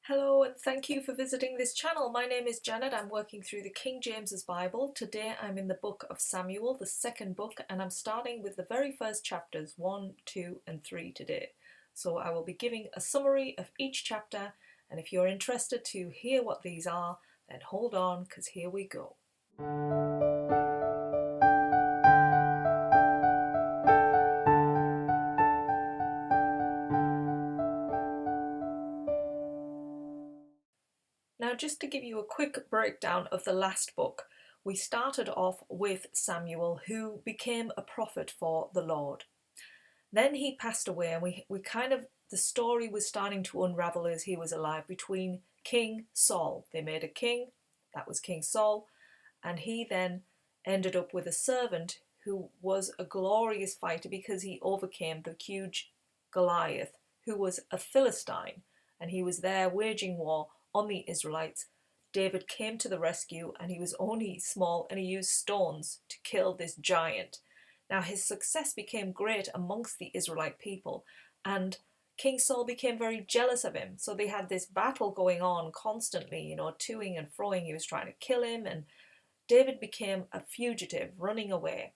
Hello and thank you for visiting this channel. My name is Janet. I'm working through the King James's Bible. Today I'm in the book of Samuel, the second book, and I'm starting with the very first chapters 1, 2 and 3 today. So I will be giving a summary of each chapter, and if you're interested to hear what these are, then hold on because here we go. Now, just to give you a quick breakdown of the last book, we started off with Samuel, who became a prophet for the Lord. Then he passed away, and the story was starting to unravel as he was alive between King Saul. They made a king, that was King Saul, and he then ended up with a servant who was a glorious fighter because he overcame the huge Goliath, who was a Philistine, and he was there waging war on the Israelites. David came to the rescue, and he was only small, and he used stones to kill this giant. Now his success became great amongst the Israelite people, and King Saul became very jealous of him. So they had this battle going on constantly, toing and froing. He was trying to kill him, and David became a fugitive, running away.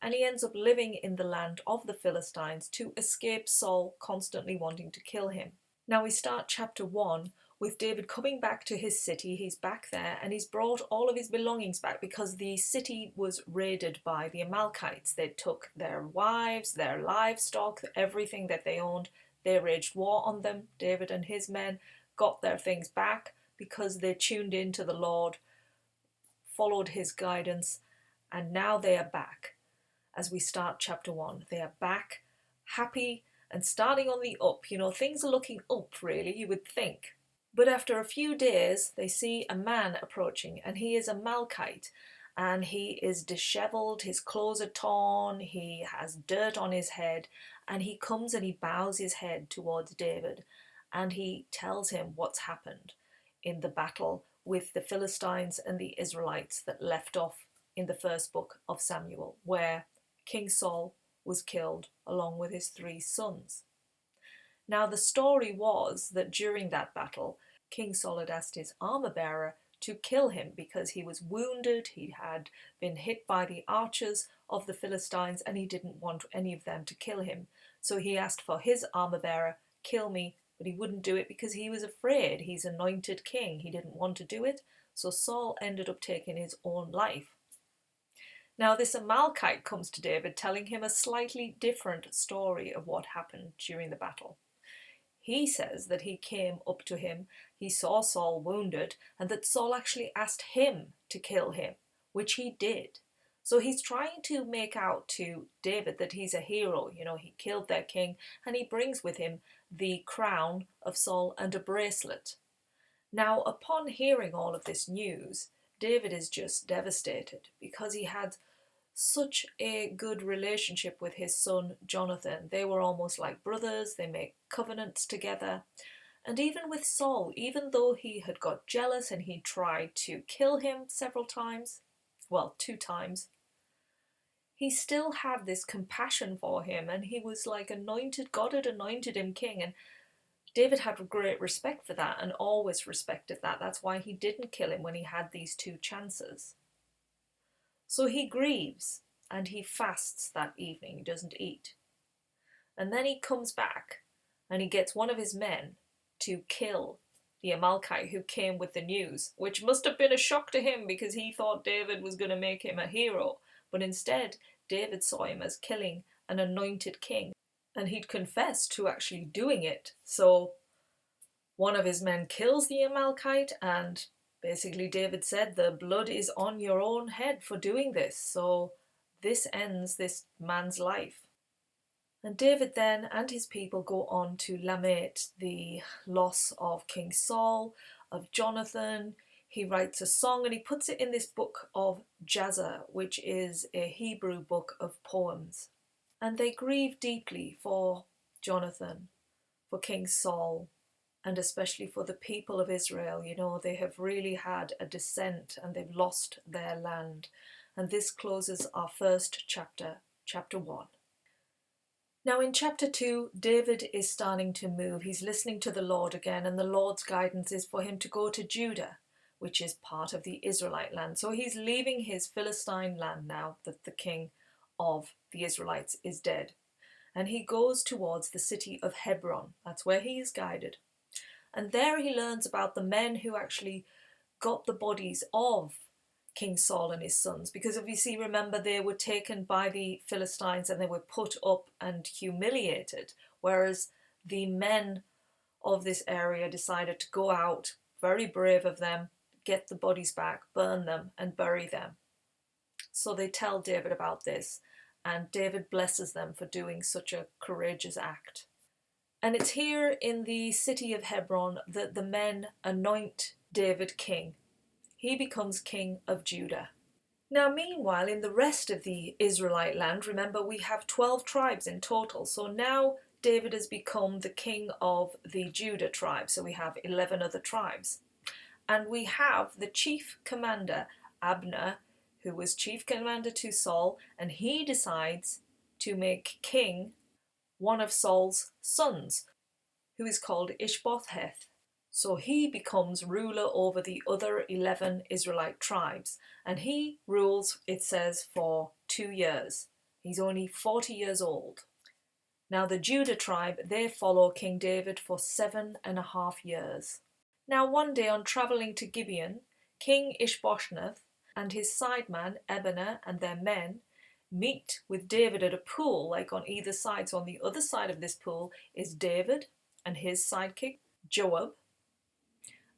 And he ends up living in the land of the Philistines to escape Saul constantly wanting to kill him. Now we start chapter 1 with David coming back to his city. He's back there and he's brought all of his belongings back because the city was raided by the Amalekites. They took their wives, their livestock, everything that they owned. They waged war on them. David and his men got their things back because they tuned in to the Lord, followed his guidance, and now they are back. As we start chapter 1, they are back, happy and starting on the up. Things are looking up, really, you would think. But after a few days, they see a man approaching, and he is a Amalekite, and he is dishevelled, his clothes are torn, he has dirt on his head, and he comes and he bows his head towards David, and he tells him what's happened in the battle with the Philistines and the Israelites that left off in the first book of Samuel, where King Saul was killed along with his 3 sons. Now the story was that during that battle, King Saul had asked his armor bearer to kill him because he was wounded, he had been hit by the archers of the Philistines, and he didn't want any of them to kill him. So he asked for his armor bearer, kill me, but he wouldn't do it because he was afraid. He's anointed king. He didn't want to do it, so Saul ended up taking his own life. Now this Amalekite comes to David telling him a slightly different story of what happened during the battle. He says that he came up to him, he saw Saul wounded, and that Saul actually asked him to kill him, which he did. So he's trying to make out to David that he's a hero. He killed their king, and he brings with him the crown of Saul and a bracelet. Now, upon hearing all of this news, David is just devastated because he had such a good relationship with his son Jonathan. They were almost like brothers, they make covenants together. And even with Saul, even though he had got jealous and he tried to kill him several times, well, 2 times, he still had this compassion for him, and he was like anointed. God had anointed him king, and David had great respect for that and always respected that. That's why he didn't kill him when he had these 2 chances. So he grieves and he fasts that evening. He doesn't eat. And then he comes back and he gets one of his men to kill the Amalekite who came with the news, which must have been a shock to him because he thought David was going to make him a hero. But instead, David saw him as killing an anointed king, and he'd confessed to actually doing it. So one of his men kills the Amalekite, and basically David said, the blood is on your own head for doing this. So this ends this man's life. And David then and his people go on to lament the loss of King Saul, of Jonathan. He writes a song and he puts it in this book of Jazer, which is a Hebrew book of poems. And they grieve deeply for Jonathan, for King Saul, and especially for the people of Israel. They have really had a descent and they've lost their land. And this closes our first chapter, chapter 1. Now in chapter 2, David is starting to move. He's listening to the Lord again, and the Lord's guidance is for him to go to Judah, which is part of the Israelite land. So he's leaving his Philistine land now that the king of the Israelites is dead. And he goes towards the city of Hebron. That's where he is guided. And there he learns about the men who actually got the bodies of King Saul and his sons, because obviously remember they were taken by the Philistines and they were put up and humiliated, whereas the men of this area decided to go out, very brave of them, get the bodies back, burn them and bury them. So they tell David about this, and David blesses them for doing such a courageous act. And it's here in the city of Hebron that the men anoint David king. He becomes king of Judah. Now, meanwhile, in the rest of the Israelite land, remember we have 12 tribes in total. So now David has become the king of the Judah tribe. So we have 11 other tribes. And we have the chief commander, Abner, who was chief commander to Saul, and he decides to make king one of Saul's sons, who is called Ishboshtha. So he becomes ruler over the other 11 Israelite tribes, and he rules, it says, for 2 years. He's only 40 years old. Now the Judah tribe, they follow King David for 7.5 years. Now one day on travelling to Gibeon, King Ishboshtha and his sideman Abner and their men meet with David at a pool, like on either side. So on the other side of this pool is David and his sidekick Joab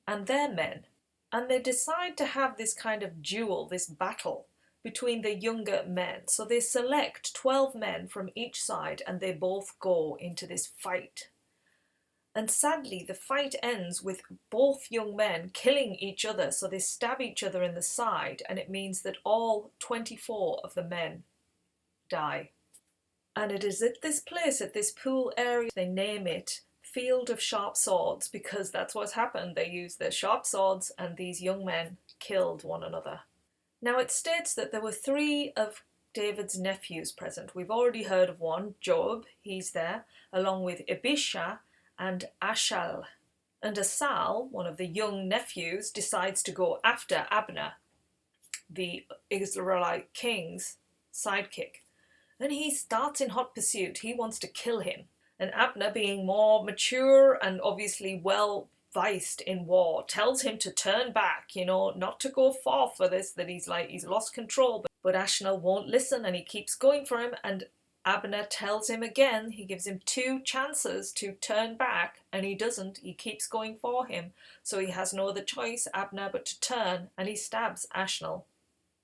and their men, and they decide to have this kind of duel, this battle between the younger men. So they select 12 men from each side and they both go into this fight. And sadly, the fight ends with both young men killing each other. So they stab each other in the side, and it means that all 24 of the men die. And it is at this place, at this pool area, they name it Field of Sharp Swords, because that's what's happened. They used their sharp swords and these young men killed one another. Now it states that there were 3 of David's nephews present. We've already heard of one, Joab, he's there, along with Abishai and Ashal. And Asal, one of the young nephews, decides to go after Abner, the Israelite king's sidekick. And he starts in hot pursuit. He wants to kill him. And Abner, being more mature and obviously well versed in war, tells him to turn back, not to go far for this, that he's lost control. But Ashnel won't listen and he keeps going for him, and Abner tells him again, he gives him 2 chances to turn back, and he doesn't. He keeps going for him. So he has no other choice, Abner, but to turn, and he stabs Ashnel,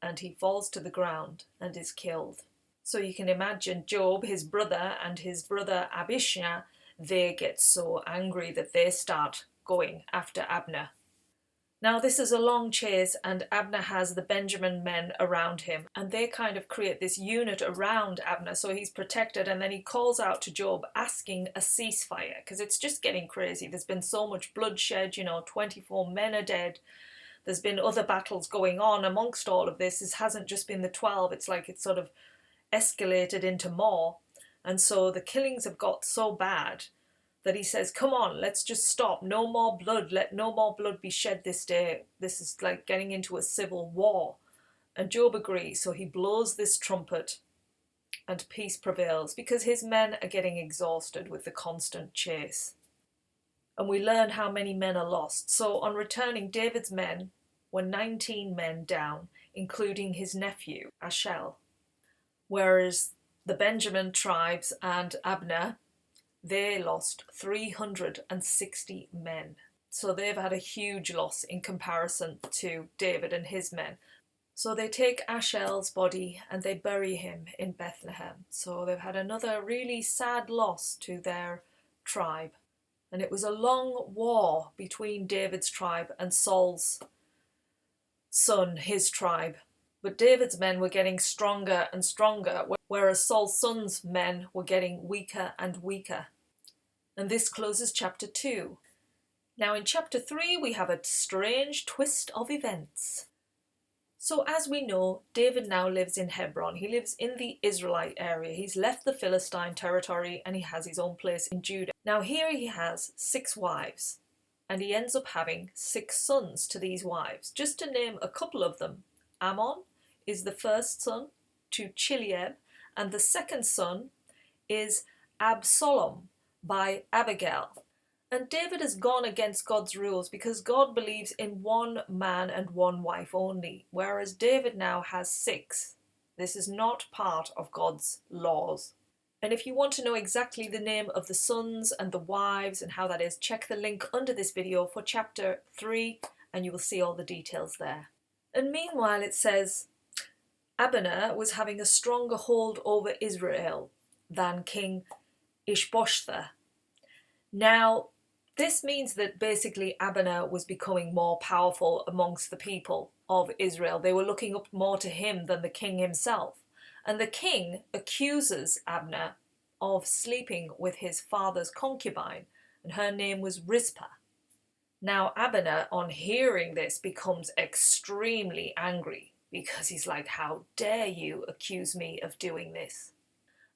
and he falls to the ground and is killed. So you can imagine Joab, his brother, and his brother Abishai, they get so angry that they start going after Abner. Now this is a long chase, and Abner has the Benjamin men around him, and they kind of create this unit around Abner, so he's protected. And then he calls out to Joab asking a ceasefire, because it's just getting crazy. There's been so much bloodshed, 24 men are dead. There's been other battles going on amongst all of this. This hasn't just been the 12, it's like it's sort of escalated into more. And so the killings have got so bad that he says, come on, let's just stop. No more blood. Let no more blood be shed this day. This is like getting into a civil war. And Joab agrees. So he blows this trumpet and peace prevails, because his men are getting exhausted with the constant chase. And we learn how many men are lost. So on returning, David's men were 19 men down, including his nephew, Ashel. Whereas the Benjamin tribes and Abner, they lost 360 men. So they've had a huge loss in comparison to David and his men. So they take Ashel's body and they bury him in Bethlehem. So they've had another really sad loss to their tribe. And it was a long war between David's tribe and Saul's son, his tribe. But David's men were getting stronger and stronger, whereas Saul's son's men were getting weaker and weaker. And this closes chapter 2. Now in chapter 3 we have a strange twist of events. So as we know, David now lives in Hebron. He lives in the Israelite area. He's left the Philistine territory and he has his own place in Judah. Now here he has 6 wives and he ends up having 6 sons to these wives. Just to name a couple of them, Ammon is the first son to Chileab, and the second son is Absalom by Abigail. And David has gone against God's rules because God believes in one man and one wife only, whereas David now has 6. This is not part of God's laws. And if you want to know exactly the name of the sons and the wives and how that is, check the link under this video for chapter 3 and you will see all the details there. And meanwhile it says, Abner was having a stronger hold over Israel than King Ishboshtha. Now, this means that basically Abner was becoming more powerful amongst the people of Israel. They were looking up more to him than the king himself. And the king accuses Abner of sleeping with his father's concubine, and her name was Rizpah. Now Abner, on hearing this, becomes extremely angry because he's like, how dare you accuse me of doing this?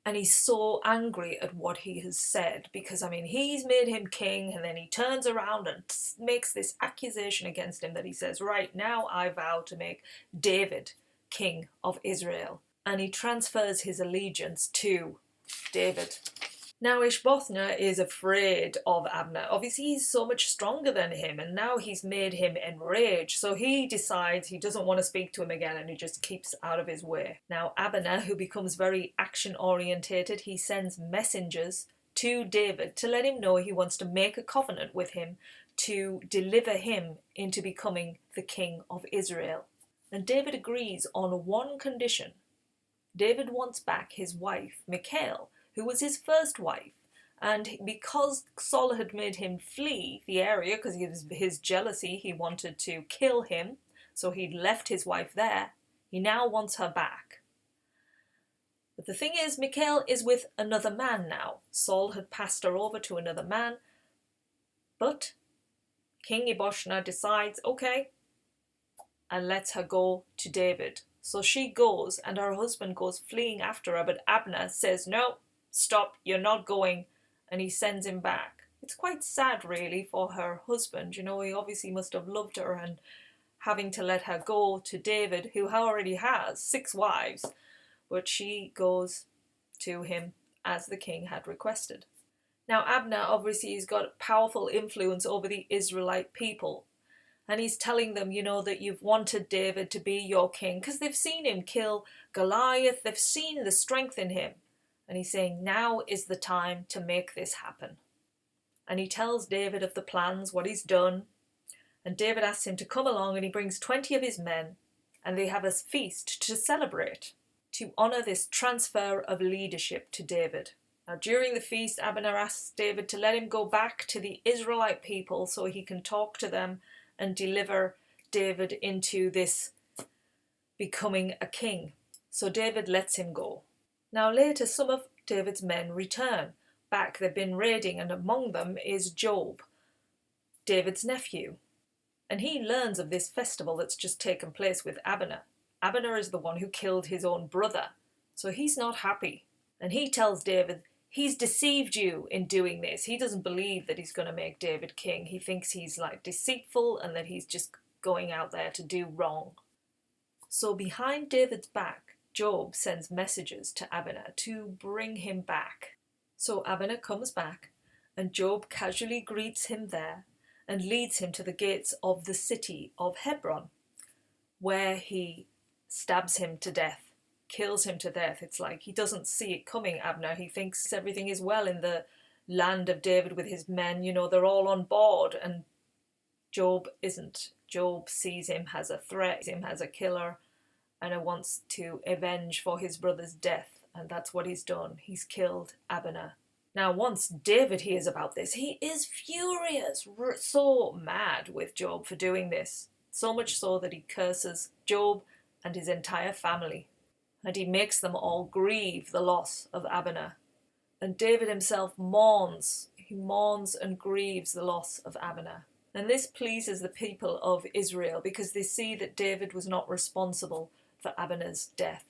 And he's so angry at what he has said because, I mean, he's made him king and then he turns around and makes this accusation against him that he says, right, now I vow to make David king of Israel. And he transfers his allegiance to David. Now Ishboshtha is afraid of Abner. Obviously he's so much stronger than him and now he's made him enraged. So he decides he doesn't want to speak to him again and he just keeps out of his way. Now Abner, who becomes very action orientated, he sends messengers to David to let him know he wants to make a covenant with him to deliver him into becoming the king of Israel. And David agrees on one condition. David wants back his wife, Michal, who was his first wife, and because Saul had made him flee the area because of his jealousy, he wanted to kill him, so he'd left his wife there. He now wants her back. But the thing is, Michal is with another man now. Saul had passed her over to another man, but King Ishboshtha decides, okay, and lets her go to David. So she goes and her husband goes fleeing after her, but Abner says, no, stop, you're not going, and he sends him back. It's quite sad really for her husband, you know, he obviously must have loved her, and having to let her go to David, who already has 6 wives, but she goes to him as the king had requested. Now Abner obviously has got powerful influence over the Israelite people, and he's telling them, you know, that you've wanted David to be your king because they've seen him kill Goliath, they've seen the strength in him. And he's saying, now is the time to make this happen. And he tells David of the plans, what he's done. And David asks him to come along and he brings 20 of his men and they have a feast to celebrate, to honour this transfer of leadership to David. Now during the feast, Abner asks David to let him go back to the Israelite people so he can talk to them and deliver David into this becoming a king. So David lets him go. Now later some of David's men return back. They've been raiding and among them is Job, David's nephew. And he learns of this festival that's just taken place with Abner. Abner is the one who killed his own brother. So he's not happy. And he tells David he's deceived you in doing this. He doesn't believe that he's going to make David king. He thinks he's like deceitful and that he's just going out there to do wrong. So behind David's back, Job sends messages to Abner to bring him back. So Abner comes back and Job casually greets him there and leads him to the gates of the city of Hebron, where he stabs him to death, kills him to death. It's like he doesn't see it coming, Abner. He thinks everything is well in the land of David with his men, you know, they're all on board, and Job isn't. Job sees him as a threat, sees him as a killer, and wants to avenge for his brother's death, and that's what he's done. He's killed Abner. Now once David hears about this, he is furious, so mad with Job for doing this, so much so that he curses Job and his entire family, and he makes them all grieve the loss of Abner. And David himself mourns. He mourns and grieves the loss of Abner. And this pleases the people of Israel because they see that David was not responsible for Abner's death.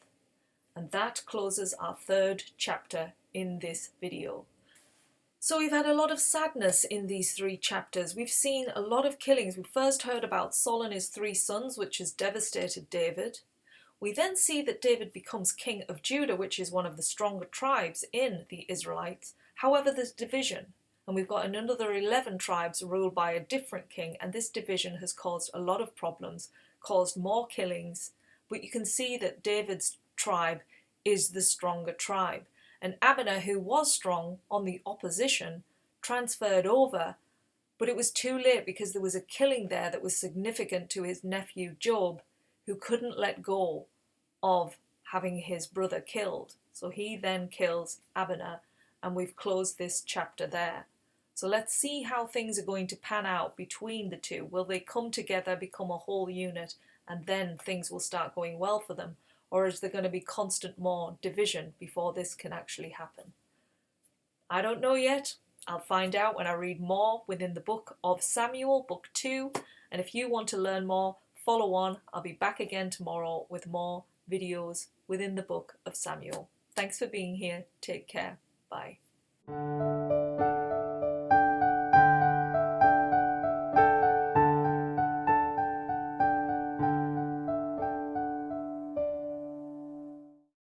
And that closes our 3rd chapter in this video. So we've had a lot of sadness in these 3 chapters. We've seen a lot of killings. We first heard about Saul and his 3 sons, which has devastated David. We then see that David becomes king of Judah, which is one of the stronger tribes in the Israelites. However, there's division, and we've got another 11 tribes ruled by a different king, and this division has caused a lot of problems, caused more killings, but you can see that David's tribe is the stronger tribe. And Abner, who was strong on the opposition, transferred over, but it was too late because there was a killing there that was significant to his nephew Job, who couldn't let go of having his brother killed. So he then kills Abner, and we've closed this chapter there. So let's see how things are going to pan out between the 2. Will they come together, become a whole unit, and then things will start going well for them? Or is there going to be constant more division before this can actually happen? I don't know yet. I'll find out when I read more within the book of Samuel, book 2. And if you want to learn more, follow on. I'll be back again tomorrow with more videos within the book of Samuel. Thanks for being here. Take care. Bye.